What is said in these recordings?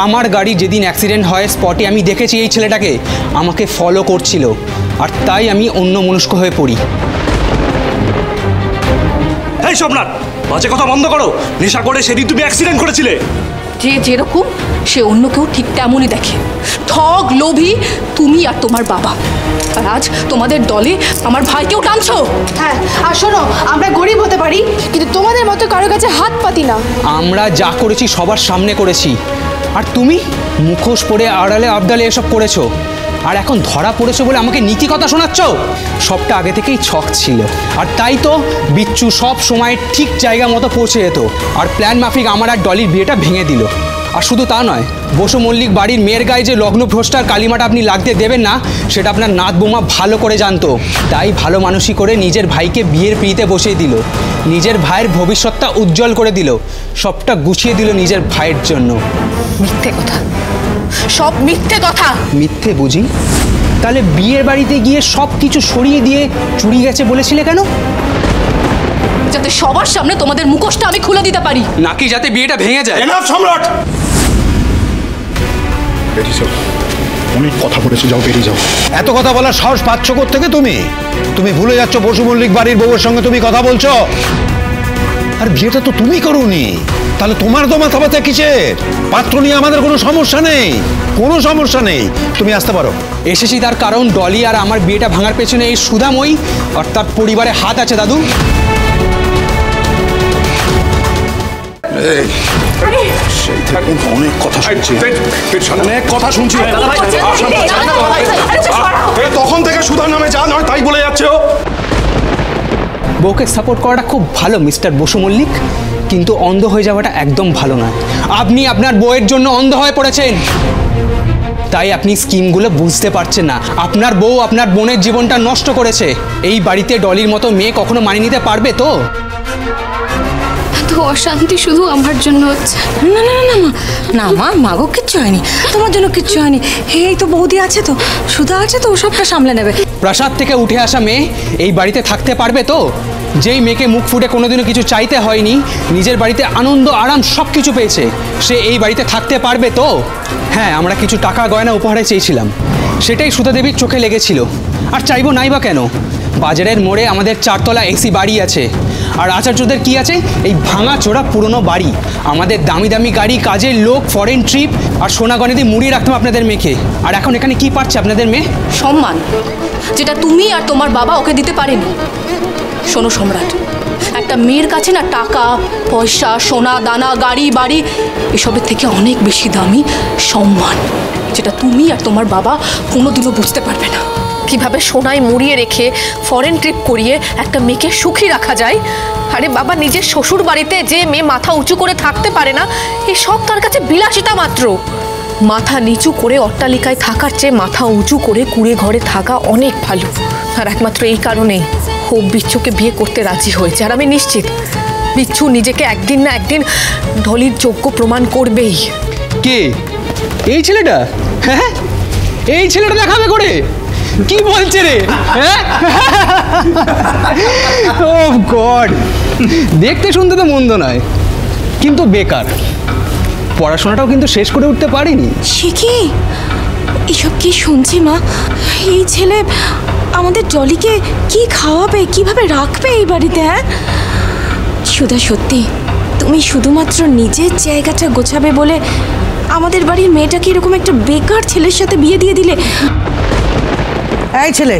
আমার গাড়ি যেদিন অ্যাক্সিডেন্ট হয় স্পটে আমি দেখেছি এই ছেলেটাকে আমাকে ফলো করছিল, আর তাই আমি অন্য মনস্ক হয়ে পড়ি। এই সোমনাথ, বাজে কথা বন্ধ করো। নেশা করে সেদিন তুমি অ্যাক্সিডেন্ট করেছিলে। যে যেরকম সে অন্য কেউ ঠিক তেমনই দেখে। ঠগ, লোভী তুমি আর তোমার বাবা। আর আজ তোমাদের দলে আমার ভাইকেও টানছো। হ্যাঁ, আর শোনো, আমরা গরিব হতে পারি কিন্তু তোমাদের মতো কারোর কাছে হাত পাতি না। আমরা যা করেছি সবার সামনে করেছি, আর তুমি মুখোশ পরে আড়ালে আবডালে এসব করেছো, আর এখন ধরা পড়েছো বলে আমাকে নীতি কথা শোনাচ্ছ। সবটা আগে থেকেই ছক ছিল, আর তাই তো বিচ্ছু সব সময় ঠিক জায়গা মতো পৌঁছে যেত, আর প্ল্যান মাফিক আমার আর ডলির বিয়েটা ভেঙে দিল। আর শুধু তা নয়, বসু মল্লিক বাড়ির মেয়ের গায়ে যে লগ্ন ভ্রষ্টার কালিমাটা আপনি লাগতে দেবেন না সেটা আপনার নাত বৌমা ভালো করে জানতো। তাই ভালো মানুষই করে নিজের ভাইকে বিয়ের পিড়িতে বসিয়ে দিল, নিজের ভাইয়ের ভবিষ্যৎটা উজ্জ্বল করে দিল, সবটা গুছিয়ে দিল নিজের ভাইয়ের জন্য। মিথ্যে কথা, সব মিথ্যে কথা। মিথ্যে বুঝি? তাহলে বিয়ের বাড়িতে গিয়ে সব কিছু সরিয়ে দিয়ে চুরি গেছে বলেছিলে কেন? যাতে সবার সামনে তোমাদের মুখোশটা আমি খুলে দিতে পারি, নাকি যাতে বিয়েটা ভেঙে যায়? এনাফ সম্রাট, বেরিয়ে যাও। অনেক কথা বলেছো, যাও বেরিয়ে যাও। এত কথা বলার সাহস পাচ্ছ কোত্থেকে তুমি? তুমি ভুলে যাচ্ছ বসু মল্লিক বাড়ির বউয়ের সঙ্গে তুমি কথা বলছো। আর বিয়েটা তো তুমি করোনি, তাহলে তোমার তো মাথা ব্যথা কিসের? পাত্র নিয়ে আমাদের কোনো সমস্যা নেই, কোনো সমস্যা নেই, তুমি আসতে পারো। এসেছি তার কারণ ডলি আর আমার বিয়েটা ভাঙার পেছনে এই সুধাময়ী আর তার পরিবারে হাত আছে দাদু। অনেক কথা শুনছি, অনেক কথা শুনছি। তখন থেকে সুধার নামে যা নয় তাই বলে যাচ্ছে ও। বউকে সাপোর্ট করাটা খুব ভালো মিস্টার বসু মল্লিক, কিন্তু অন্ধ হয়ে যাওয়াটা একদম ভালো নয়। আপনি আপনার বউয়ের জন্য অন্ধ হয়ে পড়েছেন, তাই আপনি স্কিমগুলো বুঝতে পারছেন না। আপনার বউ আপনার বোনের জীবনটা নষ্ট করেছে। এই বাড়িতে ডলির মতো মেয়ে কখনো মানিয়ে নিতে পারবে তো? তো অশান্তি শুধু আমার জন্য হচ্ছে। না না না না না মা, মাগো কিচ্ছু হয়নি, তোমার জন্য কিচ্ছু হয়নি। এই তো বৌদি আছে, তো সুধা আছে, তো ও সবটা সামলে নেবে। প্রাসাদ থেকে উঠে আসা মেয়ে এই বাড়িতে থাকতে পারবে তো? যেই মেয়েকে মুখ ফুটে কোনোদিনও কিছু চাইতে হয়নি, নিজের বাড়িতে আনন্দ আরাম সব কিছু পেয়েছে, সে এই বাড়িতে থাকতে পারবে তো? হ্যাঁ, আমরা কিছু টাকা গয়না উপহারে চেয়েছিলাম, সেটাই সুধা দেবীর চোখে লেগেছিল। আর চাইবো নাই বা কেন? বাজারের মোড়ে আমাদের 4 তলা এসি বাড়ি আছে, আর আচার্যদের কি আছে? এই ভাঙা চোরা পুরনো বাড়ি। আমাদের দামি দামি গাড়ি, কাজের লোক, ফরেন ট্রিপ, আর সোনা গয়না দিয়ে মুড়িয়ে রাখতাম আপনাদের মেয়েকে। আর এখন এখানে কি পাচ্ছে আপনাদের মেয়ে? সম্মান, যেটা তুমি আর তোমার বাবা ওকে দিতে পারেনি। শোনো সম্রাট, একটা মেয়ের কাছে না টাকা পয়সা, সোনা দানা, গাড়ি বাড়ি এসবের থেকে অনেক বেশি দামি সম্মান, যেটা তুমি আর তোমার বাবা কোনোদিনও বুঝতে পারবে না। কিভাবে সোনায় মুড়িয়ে রেখে ফরেন ট্রিপ করিয়ে একটা মেয়েকে সুখী রাখা যায়। আরে বাবা, নিজের শ্বশুর বাড়িতে যে মেয়ে মাথা উঁচু করে থাকতে পারে না, এসব তার কাছে বিলাসিতা মাত্র। মাথা নিচু করে অট্টালিকায় থাকার চেয়ে মাথা উঁচু করে কুঁড়ে ঘরে থাকা অনেক ভালো। আর একমাত্র এই কারণেই ও বিচ্ছুকে বিয়ে করতে রাজি হয়েছে। আর আমি নিশ্চিত বিচ্ছু নিজেকে একদিন না একদিন ঢলির যোগ্য প্রমাণ করবেই। কে এই ছেলেটা? হ্যাঁ, এই ছেলেটা দেখাবে করে? কি বলছে রে? হ্যাঁ, ও গড, দেখতে শুনতে তো মন্দ নয়, কিন্তু বেকার। পড়াশোনাটাও কিন্তু শেষ করে উঠতে পারিনি। সে কি? এসব কি শুনছি মা? এই ছেলে আমাদের ডলিকে কি খাওয়াবে, কিভাবে রাখবে এই বাড়িতে? হ্যাঁ সুধা, সত্যি তুমি শুধুমাত্র নিজের জায়গাটা গোছাবে বলে আমাদের বাড়ির মেয়েটাকে এরকম একটা বেকার ছেলের সাথে বিয়ে দিয়ে দিলে? এই ছেলে,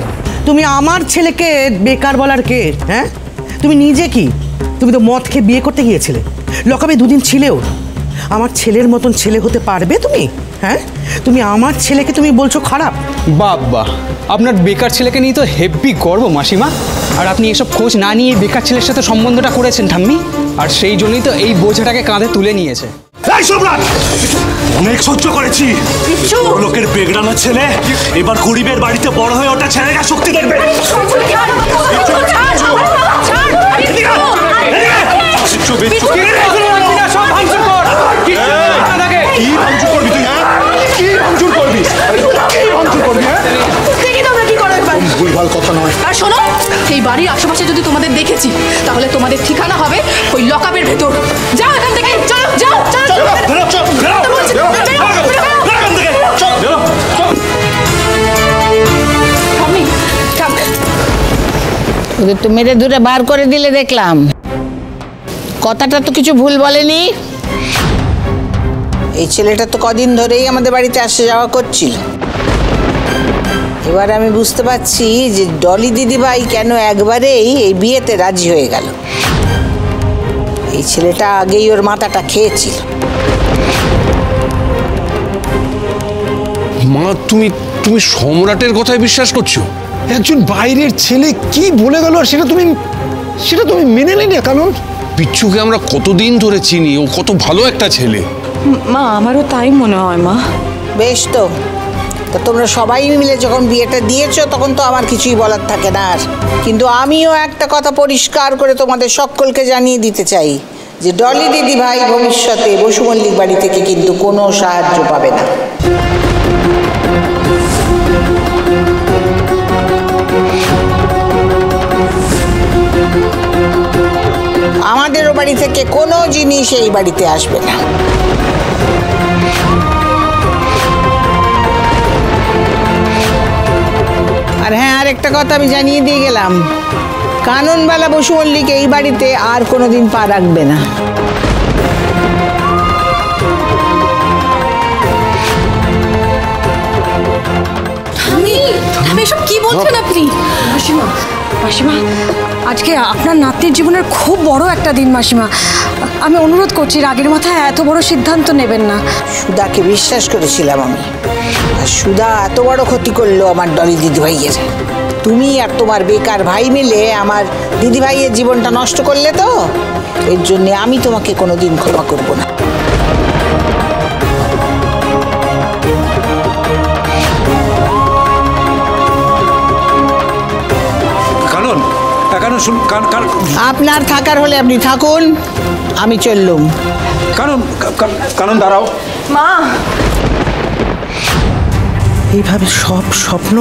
তুমি আমার ছেলেকে বেকার বলার কে? হ্যাঁ, তুমি নিজে কি? তুমি তো মদ খেয়ে বিয়ে করতে গিয়েছিলে, লকআপে 2 দিন ছিলেও। আমার ছেলের মতন ছেলে হতে পারবে তুমি? হ্যাঁ, তুমি আমার ছেলেকে তুমি বলছো খারাপ? বাবা, আপনার বেকার ছেলেকে নিয়ে তো হেব্বি গর্ব মাসিমা। আর আপনি এসব খোঁজ না নিয়ে বেকার ছেলের সাথে সম্বন্ধটা করেছেন ঠাম্মি, আর সেই জন্যই তো এই বোঝাটাকে কাঁধে তুলে নিয়েছে। অনেক সহ্য করেছি। লোকের বেগড়ানো ছেলে এবার গরিবের বাড়িতে বড় হয়ে ওটা ছেলেরা শক্তি দেখবে। কি ভাঙচুর করবি তুই? হ্যাঁ, কি ভাঙচুর করবি? ভুলভাল কথা নয়। আর শোনো, এই বাড়ির আশেপাশে যদি তোমাদের দেখেছি তাহলে তোমাদের ঠিকানা হবে ওই লকআপের ভেতর। যাও এখান থেকে, চলো যাও। ওদের তো মেরে ধরে বার করে দিলে দেখলাম। কথাটা তো কিছু ভুল বলেনি। এই ছেলেটা তো কদিন ধরেই আমাদের বাড়িতে আসা যাওয়া করছিল। এবার আমি বুঝতে পারছি যে ডলি দিদিভাই কেন একবারেই এই বিয়েতে রাজি হয়ে গেল। এই ছেলেটা আগেই ওর মাথাটা খেয়েছিল। মা, তুমি সম্রাটের কথায় বিশ্বাস করছো? একজন বাইরের ছেলে কি বলে গেল আর সেটা তুমি মেনে নিলে? কারণ বিচ্ছুকে আমরা কতদিন ধরে চিনি, ও কত ভালো একটা ছেলে। মা আমারও তাই মনে হয় মা। বেশ তো, তা তোমরা সবাই মিলে যখন বিয়েটা দিয়েছো তখন তো আমার কিছুই বলার থাকে না আর। কিন্তু আমিও একটা কথা পরিষ্কার করে তোমাদের সকলকে জানিয়ে দিতে চাই যে ডলি দিদিভাই ভবিষ্যতে বসু মল্লিক বাড়ি থেকে কিন্তু কোনো সাহায্য পাবে না। আমাদেরও বাড়ি থেকে কোনো জিনিস এই বাড়িতে আসবে না। আর হ্যাঁ, আর একটা কথা আমি জানিয়ে দিয়ে গেলাম, কাননবালা বসু মল্লিক এই বাড়িতে আর কোনোদিন পা রাখবে না। এসব কি বলছেন আপনি? মাসিমা, মাসিমা, আজকে আপনার নাতনির জীবনের খুব বড় একটা দিন মাসিমা। আমি অনুরোধ করছি রাগের মাথায় এত বড় সিদ্ধান্ত নেবেন না। সুধাকে বিশ্বাস করেছিলাম আমি, আর সুধা এত বড় ক্ষতি করলো আমার ডলি দিদিভাইয়ের। তুমি আর তোমার বেকার ভাই মিলে আমার দিদিভাইয়ের জীবনটা নষ্ট করলে তো, এর জন্য আমি তোমাকে কোনোদিন ক্ষমা করব না। আপনার থাকার হলে আপনি থাকুন, আমি চললুম। কানন দাঁড়াও। মা, এইভাবে সব স্বপ্ন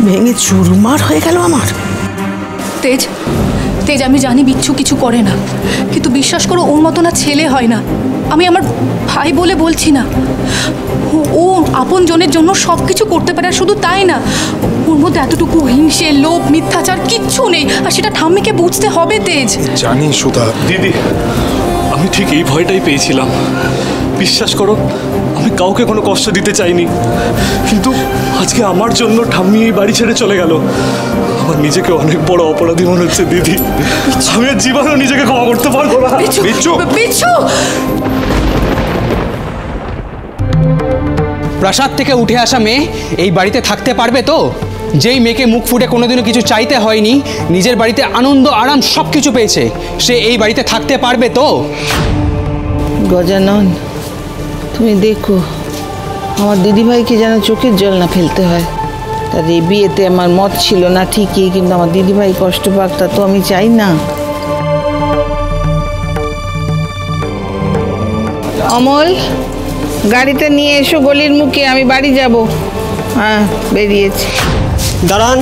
ভেঙে চুরমার হয়ে গেল আমার। তেজ, তেজ, আমি জানি বিচ্ছু কিছু করে না, কিন্তু বিশ্বাস করো ওর মতো না ছেলে হয় না। আমি আমার ভাই বলে বলছি না, ও আপন জনের জন্য সব কিছু করতে পারে। আর শুধু তাই না, ওর মধ্যে এতটুকু হিংসে, লোভ, মিথ্যাচার কিচ্ছু নেই, আর সেটা ঠাম্মিকে বুঝতে হবে। তেজ, জানি সুধা দিদি, আমি ঠিক এই ভয়টাই পেয়েছিলাম। বিশ্বাস করো, আমি কাউকে কোনো কষ্ট দিতে চাইনি, কিন্তু আজকে আমার জন্য ঠাম্মি এই বাড়ি ছেড়ে চলে গেল। আমার নিজেকে অনেক বড় অপরাধী মনে হচ্ছে দিদি। আমি আর জীবনেও নিজেকে ক্ষমা করতে পারবো না। বিচ্ছু, বিচ্ছু! প্রাসাদ থেকে উঠে আসা মেয়ে এই বাড়িতে থাকতে পারবে তো? যেই মেয়েকে মুখ ফুটে কোনোদিনও কিছু চাইতে হয়নি, নিজের বাড়িতে আনন্দ আরাম সব কিছু পেয়েছে, সে এই বাড়িতে থাকতে পারবে তো? গজানন, তুমি দেখো আমার দিদিভাইকে যেন চোখের জল না ফেলতে হয়। তার এই বিয়েতে আমার মত ছিল না ঠিকই, কিন্তু আমার দিদিভাই কষ্ট পাক তা তো আমি চাই না। অমল, গাড়িতে নিয়ে এসো গলির মুখে, আমি বাড়ি যাব। হ্যাঁ, বেরিয়েছি। দাঁড়ান।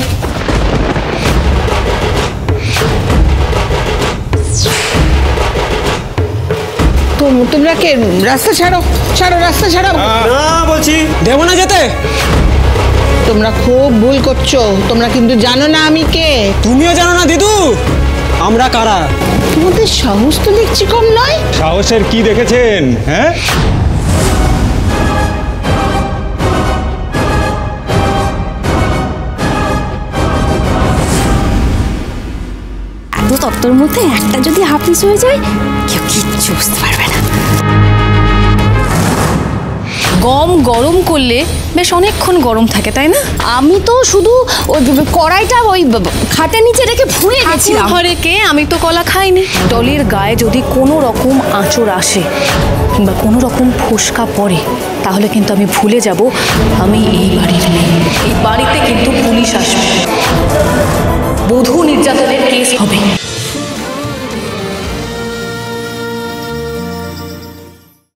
তোমরা কে? রাস্তা ছাড়ো, ছাড়ো, রাস্তা ছাড়ো। না বলছি, দেবো না যেতে। তোমরা খুব ভুল করছো, তোমরা কিন্তু জানো না আমি কে। তুমিও জানো না দিদু আমরা কারা। তোমাদের সাহস তো দেখছি কম নয়। সাহসের কি দেখেছেন? হ্যাঁ, এত তত্ত্বর মধ্যে একটা যদি হাফিস হয়ে যায়, কেউ কিচ্ছু বুঝতে পারবে না। গম গরম করলে বেশ অনেকক্ষণ গরম থাকে, তাই না? আমি তো শুধু ওই কড়াইটা ওই খাটের নিচে রেখে ভুলে গেছিলাম। ঘরে কে? আমি তো কলা খাইনি। ডলির গায়ে যদি কোনো রকম আঁচড় আসে কিংবা কোনো রকম ফোসকা পড়ে, তাহলে কিন্তু আমি ভুলে যাব আমি এই বাড়ির মেয়ে। এই বাড়িতে কিন্তু পুলিশ আসবে, বধূ নির্যাতনের কেস হবে।